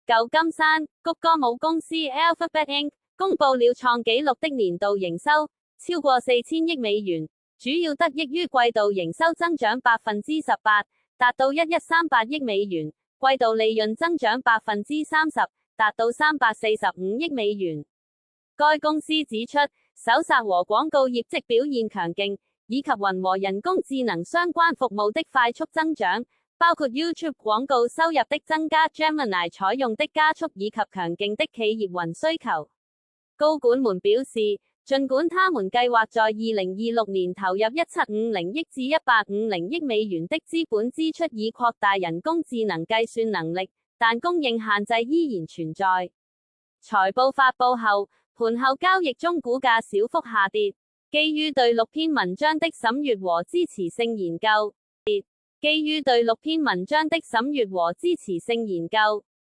舊金山谷歌母公司 Alphabet Inc. 公布了創紀錄的年度營收，超過4000億美元，主要得益於季度營收增長18%，達到1138億美元，季度利潤增長30%，達到345億美元。該公司指出，搜索和廣告業績表現強勁，以及雲和人工智能相關服務的快速增長，包括 YouTube 廣告收入的增加、Gemini 採用的加速以及強勁的企業雲需求。高管們表示，儘管他們計劃在2026年投入1750億至1850億美元的資本支出以擴大人工智能計算能力，但供應限制依然存在。財報發佈後，盤後交易中股價小幅下跌，基於對6篇文章的審閱和支持性研究。基於對6篇文章的審閱和支持性研究，